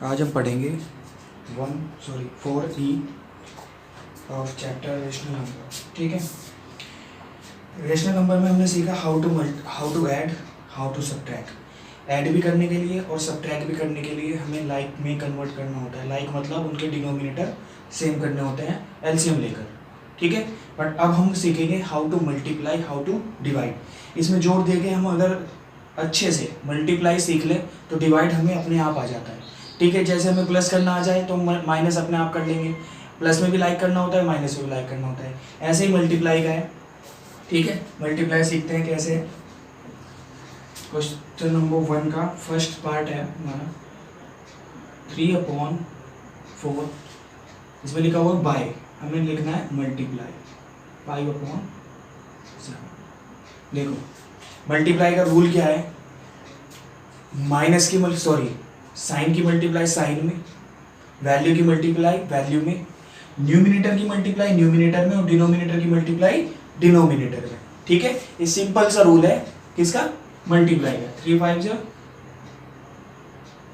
आज हम पढ़ेंगे 4E of chapter rational number. ठीक है, रेशनल नंबर में हमने सीखा how to add, how to subtract. Add भी करने के लिए और सब्ट्रैक्ट भी करने के लिए हमें लाइक में कन्वर्ट करना होता है। लाइक मतलब उनके डिनोमिनेटर सेम करने होते हैं एलसीएम लेकर। ठीक है, बट अब हम सीखेंगे how to multiply, how to divide. इसमें जोड़ देके हम अगर अच्छे से मल्टीप्लाई सीख लें तो डिवाइड हमें अपने आप आ जाता है। ठीक है, जैसे हमें प्लस करना आ जाए तो माइनस अपने आप कर लेंगे। प्लस में भी लाइक करना होता है, माइनस में भी लाइक करना होता है। ऐसे ही मल्टीप्लाई का है। ठीक है, मल्टीप्लाई सीखते हैं कैसे। क्वेश्चन नंबर 1 का फर्स्ट पार्ट है हमारा 3/4। इसमें लिखा हुआ बाय, हमें लिखना है मल्टीप्लाई 5/7। देखो मल्टीप्लाई का रूल क्या है, माइनस की साइन की मल्टीप्लाई साइन में, वैल्यू की मल्टीप्लाई वैल्यू में, न्यूमिनेटर की मल्टीप्लाई न्यूमिनेटर में और डिनोमिनेटर की मल्टीप्लाई डिनोमिनेटर में। ठीक है, ये सिंपल सा रूल है किसका, मल्टीप्लाई का। 3 5 से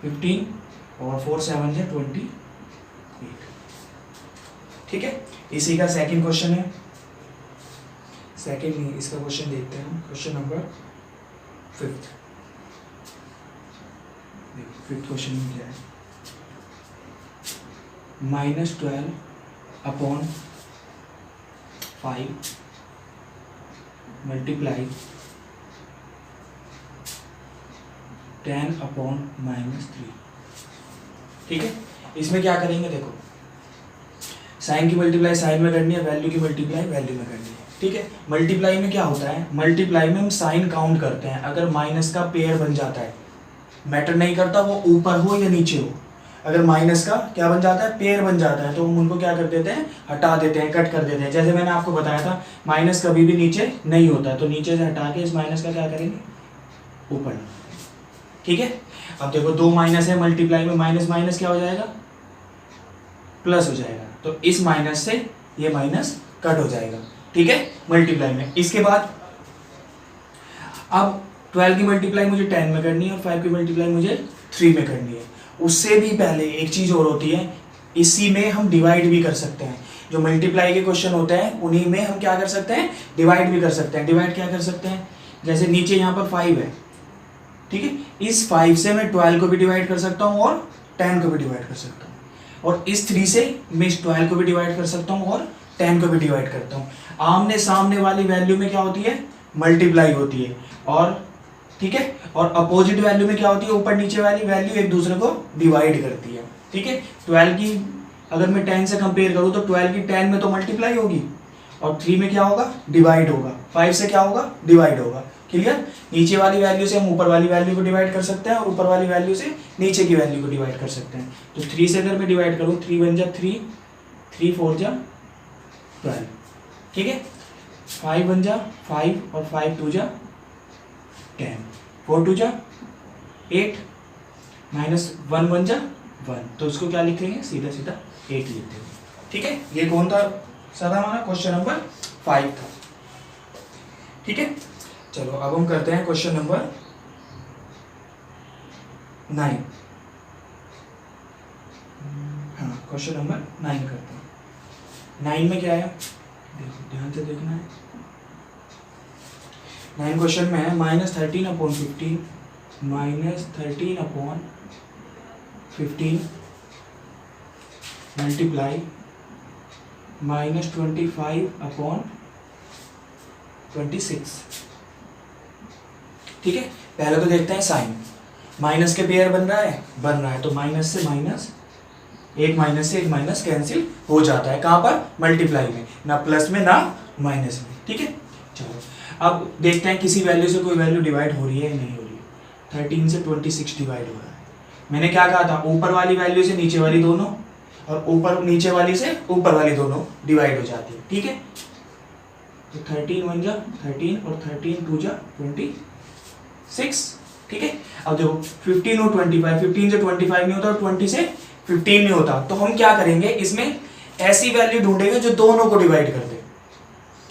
15 और 4 7 से 28। ठीक है, इसी का सेकंड क्वेश्चन है। सेकंड नहीं, इसका क्वेश्चन देखते हैं। Question number 5th। Fifth question में क्या है, -12/5 मल्टीप्लाई 10/-3। ठीक है, इसमें क्या करेंगे, देखो साइन की मल्टीप्लाई साइन में करनी है, वैल्यू की मल्टीप्लाई वैल्यू में करनी है। ठीक है, मल्टीप्लाई में क्या होता है, मल्टीप्लाई में हम साइन काउंट करते हैं। अगर माइनस का पेयर बन जाता है, मैटर नहीं करता वो ऊपर हो या नीचे हो, अगर माइनस का क्या बन जाता है, पेयर बन जाता है, तो हम उनको क्या कर देते हैं, हटा देते हैं, कट कर देते हैं। जैसे मैंने आपको बताया था माइनस कभी भी नीचे नहीं होता है, तो नीचे से हटा के इस माइनस का क्या करेंगे, ऊपर। ठीक है, अब देखो 2 माइनस है मल्टीप्लाई में, माइनस माइनस क्या हो जाएगा, प्लस हो जाएगा, तो इस माइनस से ये माइनस कट हो जाएगा। ठीक है, मल्टीप्लाई में। इसके बाद अब 12 की मल्टीप्लाई मुझे 10 में करनी है और 5 की मल्टीप्लाई मुझे 3 में करनी है। उससे भी पहले एक चीज़ और होती है, इसी में हम डिवाइड भी कर सकते हैं। जो मल्टीप्लाई के क्वेश्चन होते हैं उन्हीं में हम क्या कर सकते हैं, डिवाइड भी कर सकते हैं। डिवाइड क्या कर सकते हैं, जैसे नीचे यहाँ पर 5 है। ठीक है, इस 5 से मैं 12 को भी डिवाइड कर सकता हूँ और 10 को भी डिवाइड कर सकता हूँ, और इस 3 से मैं इस 12 को भी डिवाइड कर सकता हूँ और 10 को भी डिवाइड करता हूँ। आमने सामने वाली वैल्यू में क्या होती है, मल्टीप्लाई होती है, और ठीक है, और अपोजिट वैल्यू में क्या होती है, ऊपर नीचे वाली वैल्यू एक दूसरे को डिवाइड करती है। ठीक है, 12 की अगर मैं 10 से कंपेयर करूँ तो 12 की 10 में तो मल्टीप्लाई होगी और 3 में क्या होगा, डिवाइड होगा। 5 से क्या होगा, डिवाइड होगा। क्लियर, नीचे वाली वैल्यू से हम ऊपर वाली वैल्यू को डिवाइड कर सकते हैं और ऊपर वाली वैल्यू से नीचे की वैल्यू को डिवाइड कर सकते हैं। तो 3 से अगर मैं डिवाइड करूँ, 3 1 जा 3, 3 4 जा 12। ठीक है, 5 1 जा 5 और 5 2 जा 10, 4 2 जा 8, -1 1 जा 1, तो उसको क्या लिखेंगे, सीधा सीधा 8 लिख देंगे। ठीक है, ये कौन था, सदा हमारा क्वेश्चन नंबर 5 था। ठीक है, चलो अब हम करते हैं क्वेश्चन नंबर 9। हाँ, क्वेश्चन नंबर 9 करते हैं। 9 में क्या है, देखो ध्यान से देखना है। 9 क्वेश्चन में है -13/15 मल्टीप्लाई -25/26। ठीक है, पहले तो देखते हैं साइन। माइनस के पेयर बन रहा है तो माइनस से माइनस, एक माइनस से एक माइनस कैंसिल हो जाता है। कहाँ पर, मल्टीप्लाई में, ना प्लस में ना माइनस में। ठीक है, चलो अब देखते हैं किसी वैल्यू से कोई वैल्यू डिवाइड हो रही है या नहीं हो रही है। 13 से 26 डिवाइड हो रहा है। मैंने क्या कहा था, ऊपर वाली वैल्यू से नीचे वाली दोनों और ऊपर नीचे वाली से ऊपर वाली दोनों डिवाइड हो जाती है। ठीक है, तो 13 1 जा 13 और 13 2 जा 26। ठीक है, अब देखो 15 और 25, 15 से 25 नहीं होता और 20 से 15 नहीं होता, तो हम क्या करेंगे, इसमें ऐसी वैल्यू ढूंढेंगे जो दोनों को डिवाइड कर दे।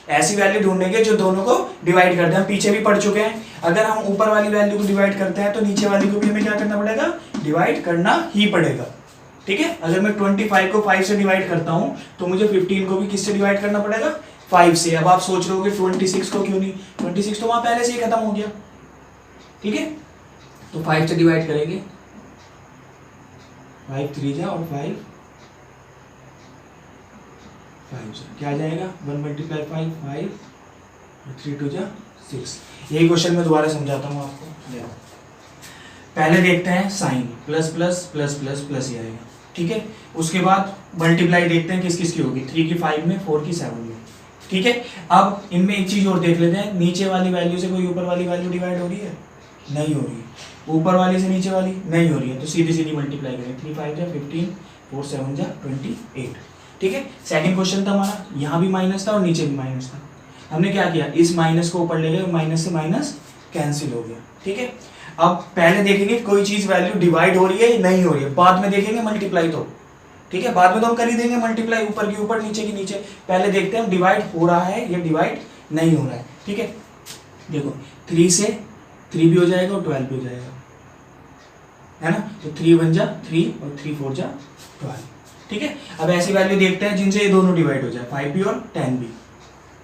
ऐसी वैल्यू ढूंढेंगे जो दोनों को डिवाइड कर दे। हम पीछे भी पढ़ चुके हैं, अगर हम ऊपर वाली वैल्यू को डिवाइड करते हैं तो नीचे वाली को भी हमें क्या करना पड़ेगा, डिवाइड करना ही पड़ेगा, ठीक है। अगर मैं 25 को 5 से डिवाइड करता हूं तो मुझे 15 को भी किससे डिवाइड करना पड़ेगा, 5 से। अब आप सोच रहे हो कि 26 को क्यों नहीं, 26 तो वहां पहले से ही खत्म हो गया, ठीक है। तो 5 से डिवाइड करेंगे, 5 3 जा और 5 से क्या आ जाएगा, 1 × 5 5 और 3 2 जा 6। यही क्वेश्चन मैं दोबारा समझाता हूँ आपको। पहले देखते हैं sine, plus plus plus plus plus ही आएगा, ठीक है। उसके बाद मल्टीप्लाई देखते हैं किस किस की होगी, 3 की 5 में, 4 की 7 में, ठीक है। अब इनमें एक चीज और देख लेते हैं, नीचे वाली वैल्यू से कोई ऊपर वाली वैल्यू डिवाइड हो रही है, नहीं हो रही है। ऊपर वाली से नीचे वाली नहीं हो रही है, तो सीधी सीधी मल्टीप्लाई करें, 3 5 जा 15, 4 7 जा 28, ठीक है। सेकंड क्वेश्चन था हमारा, यहाँ भी माइनस था और नीचे भी माइनस था। हमने क्या किया, इस माइनस को ऊपर ले गए, माइनस से माइनस कैंसिल हो गया, ठीक है। अब पहले देखेंगे कोई चीज वैल्यू डिवाइड हो रही है या नहीं हो रही है, बाद में देखेंगे मल्टीप्लाई, तो ठीक है, बाद में तो हम कर ही देंगे मल्टीप्लाई, ऊपर की ऊपर नीचे की नीचे। पहले देखते हैं डिवाइड हो रहा है या डिवाइड नहीं हो रहा है, ठीक है। देखो 3 से 3 भी हो जाएगा और 12 भी हो जाएगा, है ना। तो 3 1 जा 3 और 3 4 जा 12, ठीक है। अब ऐसी वैल्यू देखते हैं जिनसे ये दोनों डिवाइड हो जाए, 5 भी और 10 भी।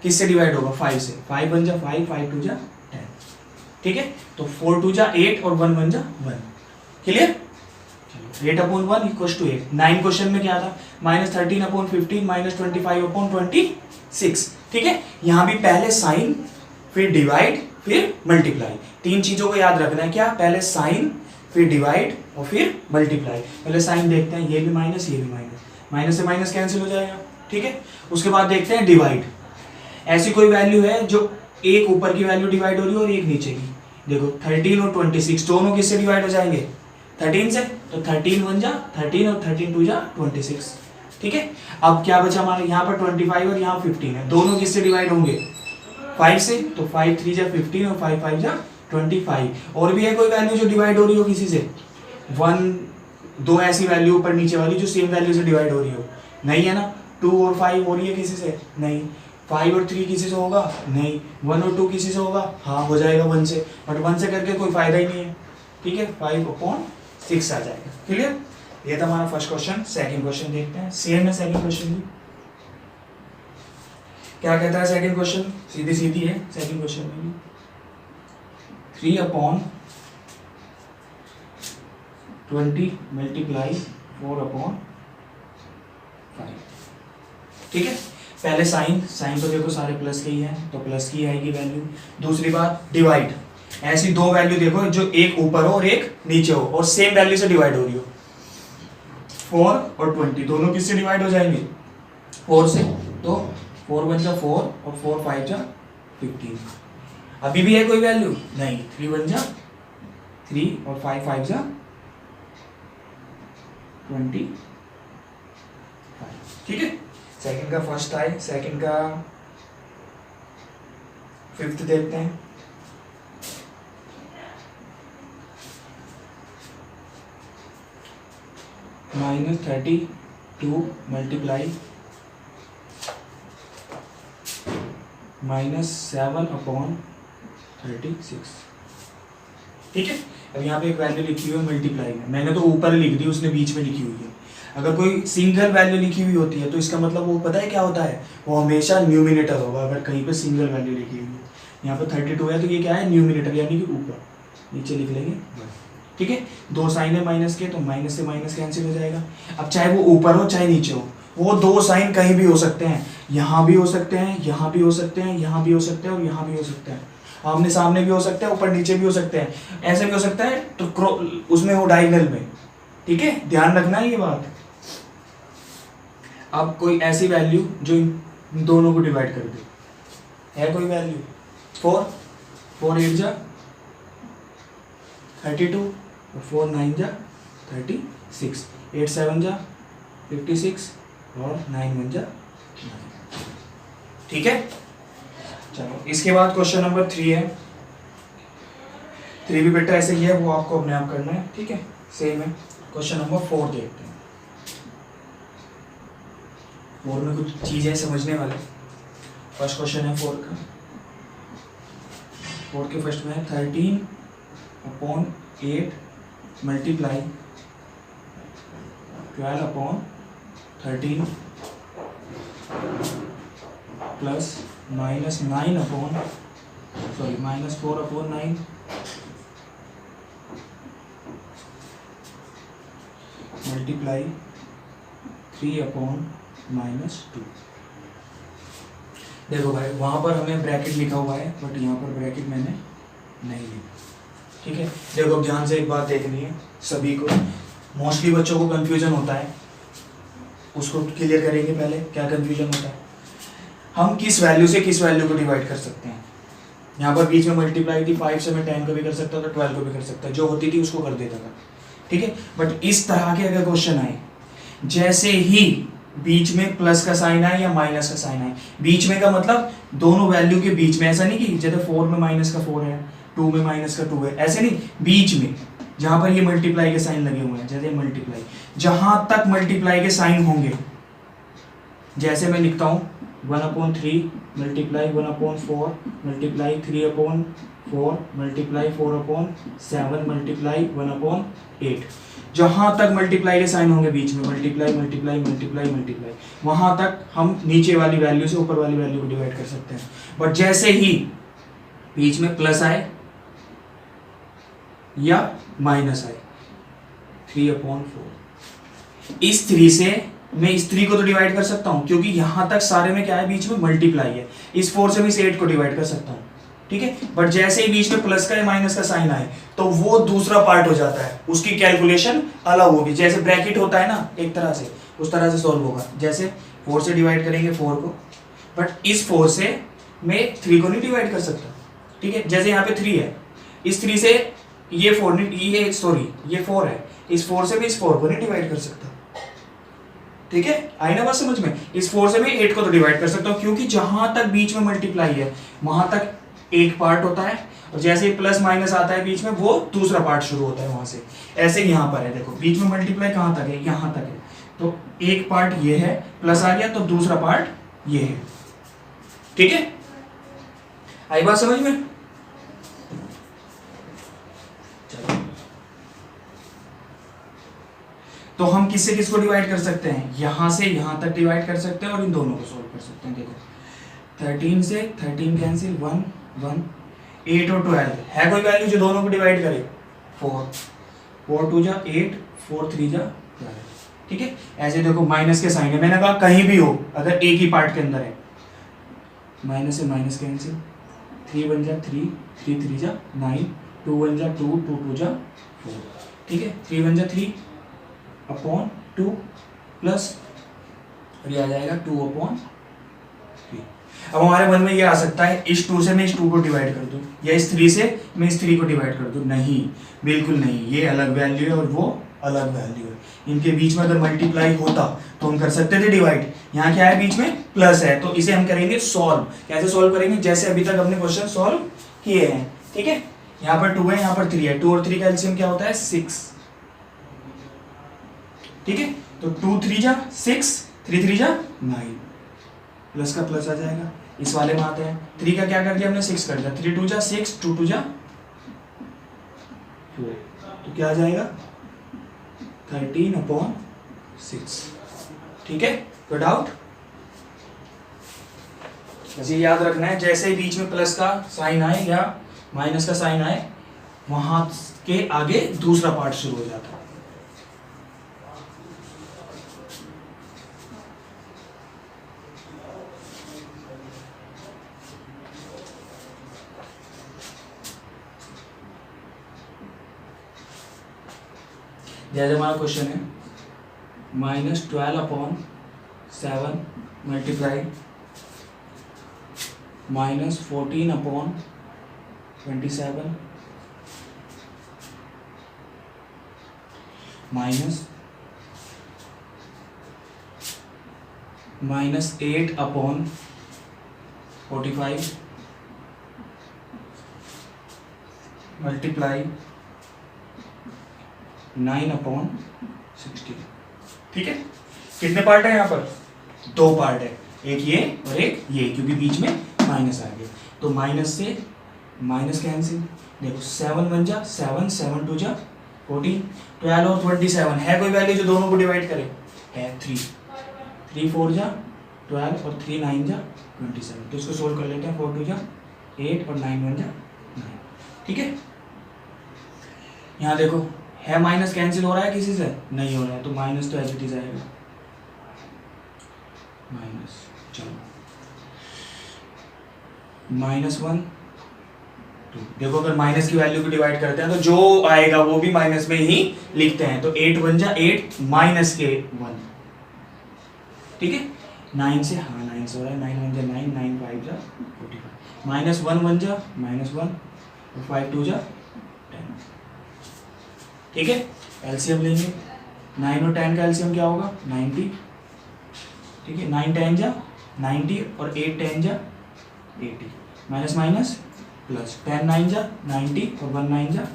किससे डिवाइड होगा, 5 से, 5 1 जा 5 5 2 जा 10, ठीक है। तो 4 2 जा 8 और 1 1 जा 1, क्लियर। 8/1 equals to 8। 9 क्वेश्चन में क्या था, -13/15 -25/26, ठीक है। यहां भी पहले साइन, फिर डिवाइड, फिर मल्टीप्लाई, तीन चीजों को याद रखना है। क्या, पहले साइन, फिर डिवाइड और फिर मल्टीप्लाई। पहले साइन देखते हैं, ये भी माइनस ये भी माइनस, माइनस से माइनस कैंसिल हो जाएगा, ठीक है। उसके बाद देखते हैं डिवाइड। ऐसी कोई वैल्यू है जो एक ऊपर की वैल्यू डिवाइड हो रही है और एक नीचे की। देखो 13 और 26 दोनों किससे डिवाइड हो जाएंगे, 13 से। तो 13 1 जा 13 और 13 2 जा 26, ठीक है। अब क्या बचा हमारे, यहाँ पर 25 और यहाँ 15 है, दोनों किससे डिवाइड होंगे, 5 से। तो 5 3 जा 15 और 5 5 जा 25। और भी है कोई वैल्यू जो डिवाइड हो रही हो किसी से, 1 2 ऐसी वैल्यू ऊपर नीचे वाली जो सेम वैल्यू से डिवाइड हो रही हो, नहीं है ना। 2 और 5 हो रही है किसी से, नहीं। 5 और 3 किसी से होगा, नहीं। 1 और 2 किसी से होगा, हाँ हो जाएगा 1 से, बट 1 से करके कोई फायदा ही नहीं है, ठीक है। 5/6 आ जाएगा, क्लियर। ये था हमारा फर्स्ट क्वेश्चन। सेकंड क्वेश्चन देखते हैं, सेम है सेकंड क्वेश्चन भी। क्या कहता है सेकंड क्वेश्चन, सीधी सीधी है सेकंड क्वेश्चन में भी। 3/20 मल्टीप्लाई 4/5, ठीक है। पहले साइन, साइन तो देखो सारे प्लस के ही हैं, तो प्लस की आएगी वैल्यू। दूसरी बात डिवाइड, ऐसी दो वैल्यू देखो जो एक ऊपर हो और एक नीचे हो और सेम वैल्यू से डिवाइड हो रही हो। 4 और 20 दोनों किससे डिवाइड हो जाएंगे, 4 से। तो 4 1 जा 4 और 4 5 जा 15। अभी भी है कोई वैल्यू, नहीं। 3 1 जा 3 और 5 5 जा 25, ठीक है। सेकंड का फर्स्ट है, सेकंड का फिफ्थ देखते हैं। -32 मल्टीप्लाई -7/36, ठीक है। अब यहाँ पे एक वैल्यू लिखी हुई है मल्टीप्लाई में, मैंने तो ऊपर लिख दी, उसने बीच में लिखी हुई है। अगर कोई सिंगल वैल्यू लिखी हुई होती है तो इसका मतलब वो पता है क्या होता है, वो हमेशा न्यूमिनेटर होगा। अगर कहीं पे सिंगल वैल्यू लिखी हुई है, यहाँ पे 32 है तो ये क्या है, न्यूमिनेटर, यानी कि ऊपर। नीचे लिख लेंगे, ठीक है। दो साइन है माइनस के, तो माइनस से माइनस कैंसिल हो जाएगा। अब चाहे वो ऊपर हो चाहे नीचे हो, वो दो साइन कहीं भी हो सकते हैं, यहाँ भी हो सकते हैं, यहाँ भी हो सकते हैं, यहाँ भी हो सकते हैं और यहाँ भी हो सकते हैं। आमने सामने भी हो सकते हैं, ऊपर नीचे भी हो सकते हैं, ऐसे भी हो सकता है, तो उसमें हो डायगोनल में, ठीक है। ध्यान रखना है ये बात। अब कोई ऐसी वैल्यू जो इन दोनों को डिवाइड कर दे, है कोई वैल्यू, 4 8 जा 32 और 4 9 जा 36, 8 7 जा 56 और 9 1 जा 9, ठीक है। चलो इसके बाद क्वेश्चन नंबर 3 है। 3 भी बेटा ऐसे ही है, वो आपको अपने आप करना है, ठीक है, सेम है। क्वेश्चन नंबर 4 देखते हैं। 4 में कुछ चीज़ है समझने वाले। फर्स्ट क्वेश्चन है 4 का। 4 के फर्स्ट में है 13/8 मल्टीप्लाई 12/13 प्लस -4/9 मल्टीप्लाई 3/-2। देखो भाई वहाँ पर हमें ब्रैकेट लिखा हुआ है बट यहाँ पर ब्रैकेट मैंने नहीं लिखा, ठीक है। देखो ध्यान से एक बात देखनी है सभी को, मोस्टली बच्चों को कंफ्यूजन होता है, उसको क्लियर करेंगे पहले क्या कंफ्यूजन होता है। हम किस वैल्यू से किस वैल्यू को डिवाइड कर सकते हैं। यहाँ पर बीच में मल्टीप्लाई थी, 5 से मैं 10 को भी कर सकता था, 12 को भी कर सकता, जो होती थी उसको कर देता था, ठीक है। बट इस तरह के अगर क्वेश्चन आए, जैसे ही बीच में प्लस का साइन आए या माइनस का साइन आए, बीच में का मतलब दोनों वैल्यू के बीच में, ऐसा नहीं कि जैसे 4 में माइनस का 4 है, 2 में माइनस का 2 है, ऐसे नहीं, बीच में जहां पर ये मल्टीप्लाई के साइन लगे हुए हैं, जैसे मल्टीप्लाई, जहां तक मल्टीप्लाई के साइन होंगे, जैसे मैं लिखता हूं 1/3 मल्टीप्लाई 1/4 मल्टीप्लाई 3/4 मल्टीप्लाई 4/7 मल्टीप्लाई 1/8, जहां तक मल्टीप्लाई के साइन होंगे बीच में, मल्टीप्लाई मल्टीप्लाई मल्टीप्लाई मल्टीप्लाई, वहां तक हम नीचे वाली वैल्यू से ऊपर वाली वैल्यू को डिवाइड कर सकते हैं। बट जैसे ही बीच में प्लस आए या माइनस आए, 3/4, इस 3 से मैं इस 3 को तो डिवाइड कर सकता हूं क्योंकि यहां तक सारे में क्या है, बीच में मल्टीप्लाई है, इस 4 से मैं इस 8 को डिवाइड कर सकता हूं, ठीक है। बट जैसे ही बीच में प्लस का या माइनस का साइन आए तो वो दूसरा पार्ट हो जाता है, उसकी कैलकुलेशन अलग होगी। जैसे ब्रैकेट होता है ना एक तरह से, उस तरह से सॉल्व होगा। जैसे 4 से डिवाइड करेंगे 4 को, बट इस 4 से मैं 3 को नहीं डिवाइड कर सकता, ठीक है। जैसे यहाँ पे 3 है, इस 3 से ये 4 नहीं, ये 4 है, इस 4 से भी इस 4 को नहीं डिवाइड कर सकता, ठीक है। आई ना बात समझ में। इस 4 से मैं 8 को तो डिवाइड कर सकता हूँ क्योंकि जहां तक बीच में मल्टीप्लाई है वहां तक एक पार्ट होता है, और जैसे ही प्लस माइनस आता है बीच में, वो दूसरा पार्ट शुरू होता है वहां से। ऐसे यहाँ पर है, देखो बीच में मल्टीप्लाई कहां तक है, यहां तक है, तो एक पार्ट ये है, प्लस आ गया तो दूसरा पार्ट ये है, ठीक है। आई बात समझ में। चलो, तो हम किससे किसको डिवाइड कर सकते हैं, यहां से यहां तक डिवाइड कर सकते हैं और इन दोनों को सोल्व कर सकते हैं। देखो 13 से 13 कैंसिल, 1 1, 8 और 12 है कोई वैल्यू जो दोनों को डिवाइड करे, 4 2 जा 8, 4 3 जा 12, ठीक है। ऐसे देखो माइनस के साइन है, मैंने कहा कहीं भी हो अगर एक ही पार्ट के अंदर है, माइनस से माइनस कैंसिल, 3 1 जा 3, 3 3 जा 9, 2 1 जा 2, 2 2 जा 4, ठीक है। 3 1 जा 3/2 प्लस, और ये आ जाएगा 2/3। अब हमारे मन में ये आ सकता है इस 2 से मैं इस 2 को डिवाइड कर दूं, या इस 3 से मैं इस 3 को डिवाइड कर दूं। नहीं, बिल्कुल नहीं, ये अलग वैल्यू है और वो अलग वैल्यू है। इनके बीच में अगर मल्टीप्लाई होता तो हम कर सकते थे डिवाइड। यहाँ क्या है, बीच में प्लस है, तो इसे हम करेंगे सॉल्व। कैसे सॉल्व करेंगे, जैसे अभी तक हमने क्वेश्चन सॉल्व किए हैं, ठीक है। यहाँ पर 2 है, यहाँ पर 3 है, 2 और 3 का एलसीएम क्या होता है, 6, ठीक है। तो 2 3 जा 6, 3 3 जा 9, प्लस का प्लस आ जाएगा। इस वाले में आते हैं, 3 का क्या कर दिया हमने, 6 कर दिया, 3 2 जा 6, 2 2 जा 4, तो क्या आ जाएगा 13/6, ठीक है। कोई डाउट। बस याद रखना है, जैसे ही बीच में प्लस का साइन आए या माइनस का साइन आए, वहां के आगे दूसरा पार्ट शुरू हो जाता है। जैसे हमारा क्वेश्चन है -12/7 मल्टीप्लाई -14/27 माइनस -8/45 मल्टीप्लाई 9/16, ठीक है। कितने पार्ट है यहाँ पर, 2 पार्ट है, एक ये और एक ये, क्योंकि बीच में माइनस आ गया, तो माइनस से माइनस कैंसिल। देखो 7 1 जा 7, 7 2 जा 14, 12 और 27 है कोई वैल्यू जो दोनों को डिवाइड करे? है 3, 3 4 जा 12 और 3 9 जा 27। तो इसको सोल्व कर लेते हैं। 4 2 जा 8 और 9 1 जा 9। ठीक है, यहाँ देखो है माइनस कैंसिल हो रहा है किसी से? नहीं हो रहा है, तो माइनस तो एज इट इज आएगा माइनस। चलो -1 2। देखो अगर माइनस की वैल्यू को डिवाइड करते हैं तो जो आएगा वो भी माइनस में ही लिखते हैं। तो 8 1 जा 8 माइनस के 1। ठीक है, 9 से, हाँ 9 से हो रहा है। 9 1 जा 9 9 5 जा 45 -1 1 जा -1 और 5 2 जा 10। ठीक है, एलसीएम लेंगे। 9 और 10 का एलसीएम क्या होगा? 90। ठीक है, 9 10 जा 90 और 8 10 जा 80। माइनस माइनस प्लस, 10 9 जा 90 और 1 9 जा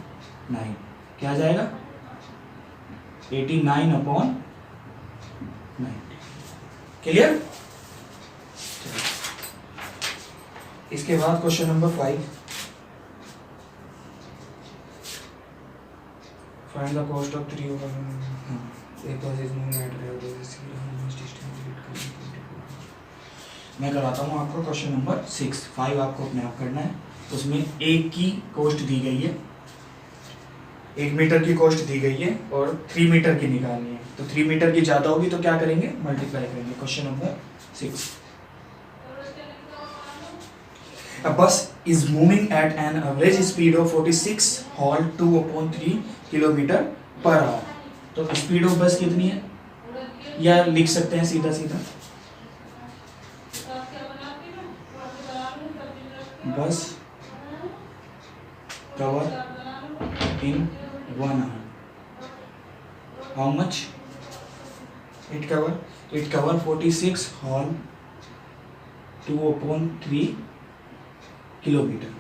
9। क्या जाएगा? 89 अपॉन 90। क्लियर? इसके बाद question number 5, find the cost of 3 over. मैं कराता हूँ आपको क्वेश्चन नंबर 6। 5 आपको अपने आप करना है। उसमें एक की कॉस्ट दी गई है, 1 मीटर की कॉस्ट दी गई है और 3 मीटर की निकालनी है। तो 3 मीटर की ज़्यादा होगी तो क्या करेंगे? मल्टीप्लाई करेंगे। Question number 6। A bus is moving at an average speed of 46 whole 2/3 kilometre per hour. तो स्पीड ऑफ बस कितनी है? या लिख सकते हैं सीधा सीधा, बस cover in 1 hour. How much it cover? It cover 46 whole 2/3 kilometre.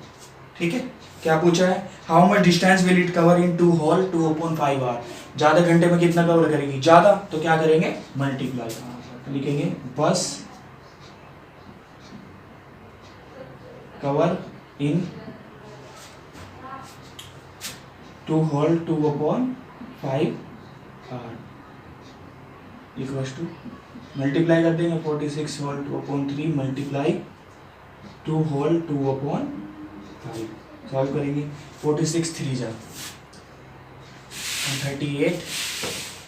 ठीक है, क्या पूछा है? How much distance will it cover in 2 whole 2/5 hour. ज़्यादा घंटे में कितना कवर करेगी? ज़्यादा, तो क्या करेंगे? मल्टीप्लाई। लिखेंगे बस cover in 2 whole 2/5 hour equals to, multiply कर देंगे 46 होल 2/3 मल्टीप्लाई 2 होल 2/5। सॉल्व करेंगे। 46 3 जा 138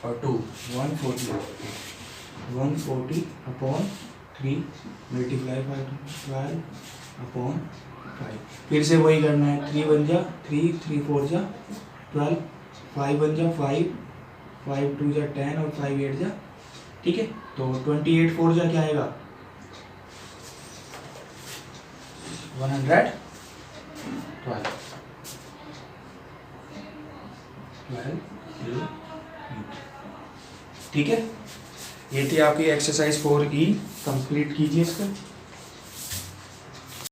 और 2 140 140/3 मल्टीप्लाई 12/5। फिर से वही करना है। 3 1 जा 3 3 4 जा 12 5 1 जा 5 5 2 जा 10 और 5 8 जा। ठीक है, तो 28 4 जा क्या आएगा? 112। ठीक है, ये थी आपकी एक्सरसाइज 4E। कंप्लीट कीजिए इसको।